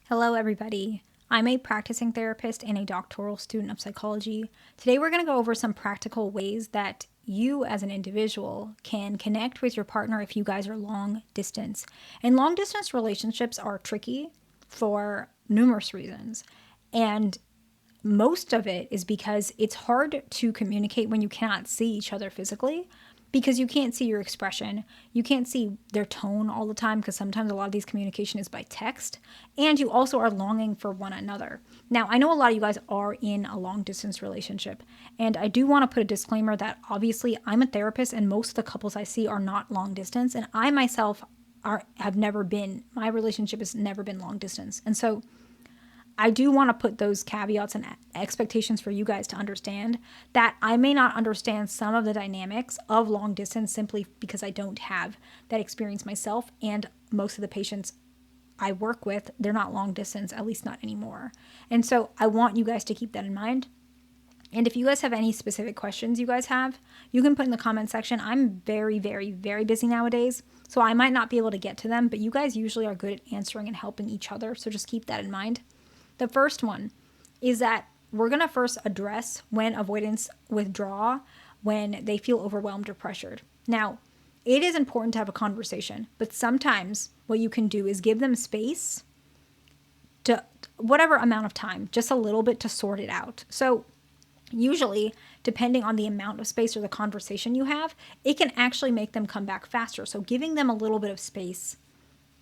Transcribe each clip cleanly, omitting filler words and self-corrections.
Hello, everybody. I'm a practicing therapist and a doctoral student of psychology. Today, we're going to go over some practical ways that you, as an individual, can connect with your partner if you guys are long distance. And long distance relationships are tricky for numerous reasons. And most of it is because it's hard to communicate when you cannot see each other physically because you can't see your expression. You can't see their tone all the time because sometimes a lot of these communication is by text. And you also are longing for one another. Now, I know a lot of you guys are in a long distance relationship. And I do want to put a disclaimer that obviously I'm a therapist and most of the couples I see are not long distance. And I myself have never been, my relationship has never been long distance. And so I do want to put those caveats and expectations for you guys to understand that I may not understand some of the dynamics of long distance simply because I don't have that experience myself. And most of the patients I work with, they're not long distance, at least not anymore. And so I want you guys to keep that in mind. And if you guys have any specific questions you guys have, you can put in the comment section. I'm very, very, very busy nowadays, so I might not be able to get to them, but you guys usually are good at answering and helping each other. So just keep that in mind. The first one is that we're going to first address when avoidants withdraw when they feel overwhelmed or pressured. Now, it is important to have a conversation, but sometimes what you can do is give them space to whatever amount of time, just a little bit to sort it out. So usually, depending on the amount of space or the conversation you have, it can actually make them come back faster. So giving them a little bit of space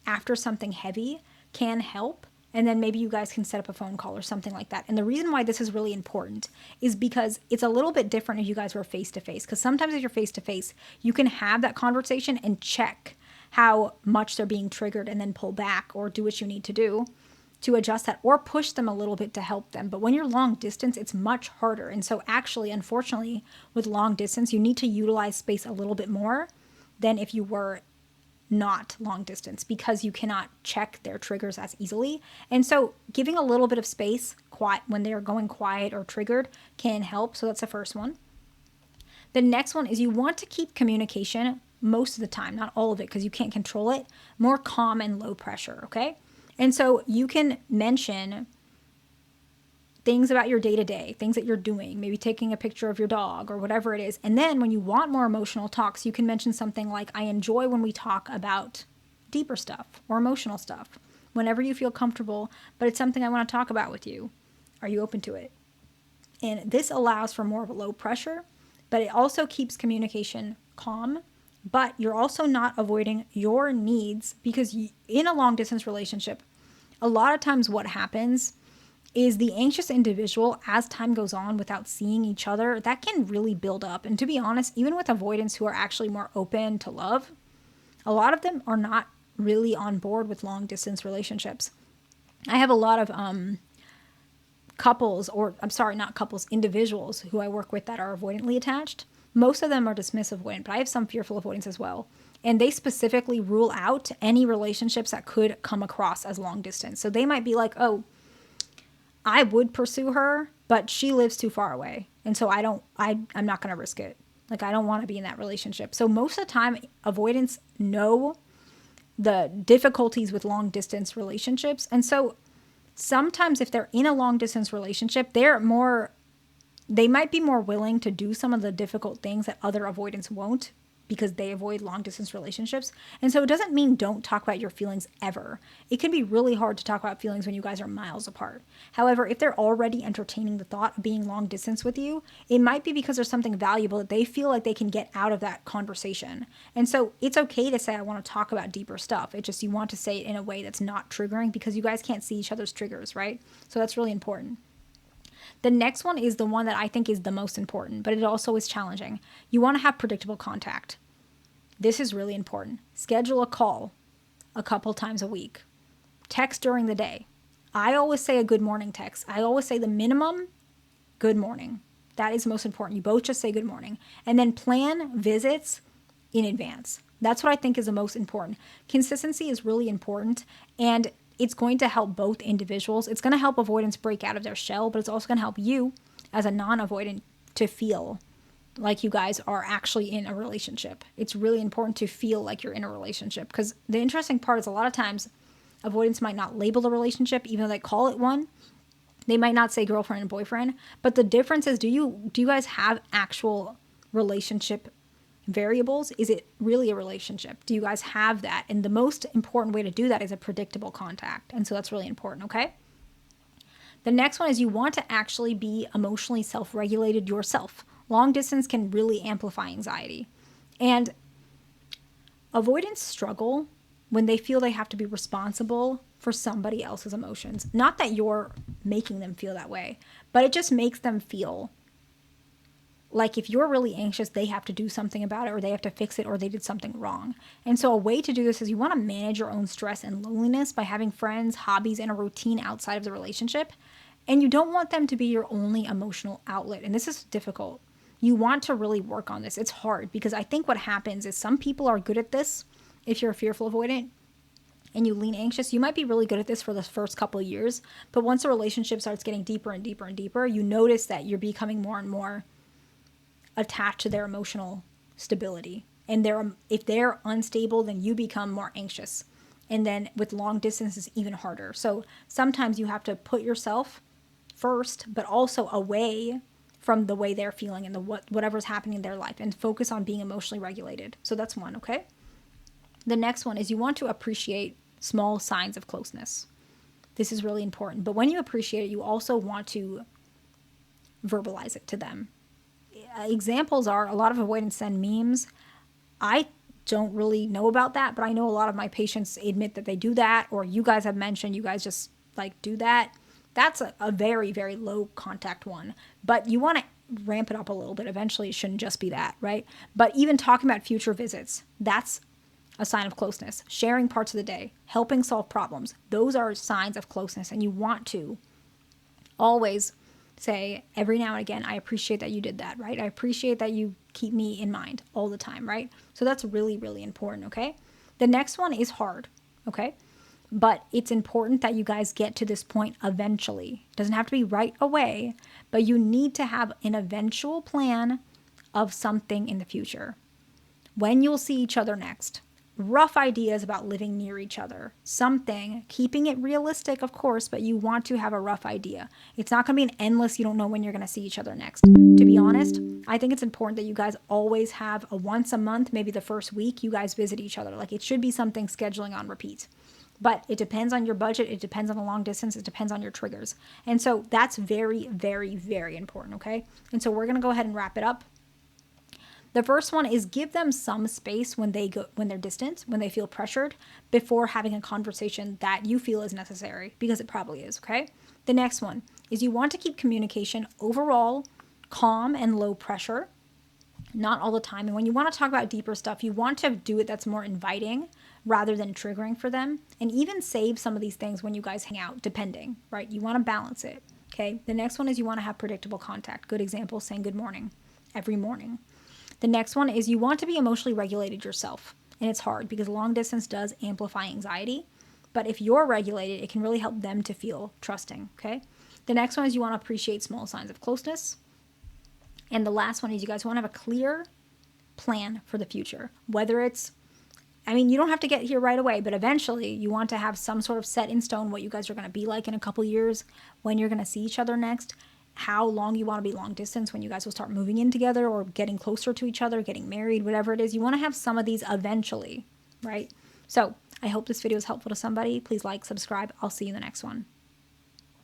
after something heavy can help. And then maybe you guys can set up a phone call or something like that. And the reason why this is really important is because it's a little bit different if you guys were face to face. Because sometimes if you're face to face, you can have that conversation and check how much they're being triggered and then pull back or do what you need to do to adjust that or push them a little bit to help them. But when you're long distance, it's much harder. And so actually, unfortunately, with long distance, you need to utilize space a little bit more than if you were not long distance because you cannot check their triggers as easily. And so giving a little bit of space quiet when they're going quiet or triggered can help. So that's the first one. The next one is you want to keep communication most of the time, not all of it because you can't control it, more calm and low pressure, okay? And so you can mention things about your day-to-day, things that you're doing, maybe taking a picture of your dog or whatever it is. And then when you want more emotional talks, you can mention something like, I enjoy when we talk about deeper stuff or emotional stuff, whenever you feel comfortable, but it's something I want to talk about with you. Are you open to it? And this allows for more of a low pressure, but it also keeps communication calm, but you're also not avoiding your needs because in a long distance relationship, a lot of times what happens is the anxious individual, as time goes on without seeing each other, that can really build up. And to be honest, even with avoidants who are actually more open to love, a lot of them are not really on board with long distance relationships. I have a lot of individuals who I work with that are avoidantly attached. Most of them are dismissive avoidant, but I have some fearful avoidants as well. And they specifically rule out any relationships that could come across as long distance. So they might be like, oh, I would pursue her, but she lives too far away. And so I'm not going to risk it. Like, I don't want to be in that relationship. So most of the time, avoidants know the difficulties with long distance relationships. And so sometimes if they're in a long distance relationship, they might be more willing to do some of the difficult things that other avoidants won't because they avoid long distance relationships. And so it doesn't mean don't talk about your feelings ever. It can be really hard to talk about feelings when you guys are miles apart. However, if they're already entertaining the thought of being long distance with you, it might be because there's something valuable that they feel like they can get out of that conversation. And so it's okay to say, I want to talk about deeper stuff. It's just you want to say it in a way that's not triggering because you guys can't see each other's triggers, right? So that's really important. The next one is the one that I think is the most important, but it also is challenging. You want to have predictable contact. This is really important. Schedule a call a couple times a week. Text during the day. I always say a good morning text. I always say the minimum, good morning. That is most important. You both just say good morning. And then plan visits in advance. That's what I think is the most important. Consistency is really important, and it's going to help both individuals. It's going to help avoidants break out of their shell, but it's also going to help you as a non-avoidant to feel like you guys are actually in a relationship. It's really important to feel like you're in a relationship because the interesting part is a lot of times Avoidants might not label the relationship, even though they call it one. They might not say girlfriend and boyfriend, but the difference is, do you guys have actual relationship variables? Is it really a relationship? Do you guys have that? And the most important way to do that is a predictable contact. And so that's really important, okay? The next one is you want to actually be emotionally self-regulated yourself. Long distance can really amplify anxiety. And avoidants struggle when they feel they have to be responsible for somebody else's emotions. Not that you're making them feel that way, but it just makes them feel like if you're really anxious, they have to do something about it, or they have to fix it, or they did something wrong. And so a way to do this is you want to manage your own stress and loneliness by having friends, hobbies, and a routine outside of the relationship. And you don't want them to be your only emotional outlet. And this is difficult. You want to really work on this. It's hard because I think what happens is some people are good at this. If you're a fearful avoidant and you lean anxious, you might be really good at this for the first couple of years. But once a relationship starts getting deeper and deeper and deeper, you notice that you're becoming more and more attached to their emotional stability. And if they're unstable, then you become more anxious. And then with long distance, it's even harder. So sometimes you have to put yourself first, but also away from the way they're feeling and whatever's happening in their life, and focus on being emotionally regulated. So that's one, okay? The next one is you want to appreciate small signs of closeness. This is really important. But when you appreciate it, you also want to verbalize it to them. Examples are, a lot of avoidants send memes. I don't really know about that, but I know a lot of my patients admit that they do that, or you guys have mentioned you guys just like do that. That's a very, very low contact one, but you want to ramp it up a little bit. Eventually it shouldn't just be that, right? But even talking about future visits, that's a sign of closeness. Sharing parts of the day, helping solve problems, those are signs of closeness. And you want to always say every now and again, I appreciate that you did that, right? I appreciate that you keep me in mind all the time, right? So that's really, really important, okay? The next one is hard, okay? But it's important that you guys get to this point eventually. It doesn't have to be right away, but you need to have an eventual plan of something in the future. When you'll see each other next. Rough ideas about living near each other. Something, keeping it realistic, of course, but you want to have a rough idea. It's not going to be an endless, you don't know when you're going to see each other next. To be honest, I think it's important that you guys always have a once a month, maybe the first week, you guys visit each other. Like it should be something scheduling on repeat. But it depends on your budget. It depends on the long distance. It depends on your triggers. And so that's very, very, very important, okay? And so we're going to go ahead and wrap it up. The first one is give them some space when they're distant, when they feel pressured, before having a conversation that you feel is necessary, because it probably is, okay? The next one is you want to keep communication overall calm and low pressure, not all the time. And when you want to talk about deeper stuff, you want to do it that's more inviting rather than triggering for them. And even save some of these things when you guys hang out, depending, right? You want to balance it, okay? The next one is you want to have predictable contact. Good example, saying good morning every morning. The next one is you want to be emotionally regulated yourself. And it's hard because long distance does amplify anxiety. But if you're regulated, it can really help them to feel trusting, okay? The next one is you want to appreciate small signs of closeness. And the last one is you guys want to have a clear plan for the future. Whether it's, you don't have to get here right away, but eventually you want to have some sort of set in stone what you guys are going to be like in a couple years, when you're going to see each other next, how long you want to be long distance, when you guys will start moving in together or getting closer to each other, getting married, whatever it is. You want to have some of these eventually, right? So I hope this video is helpful to somebody. Please like, subscribe. I'll see you in the next one.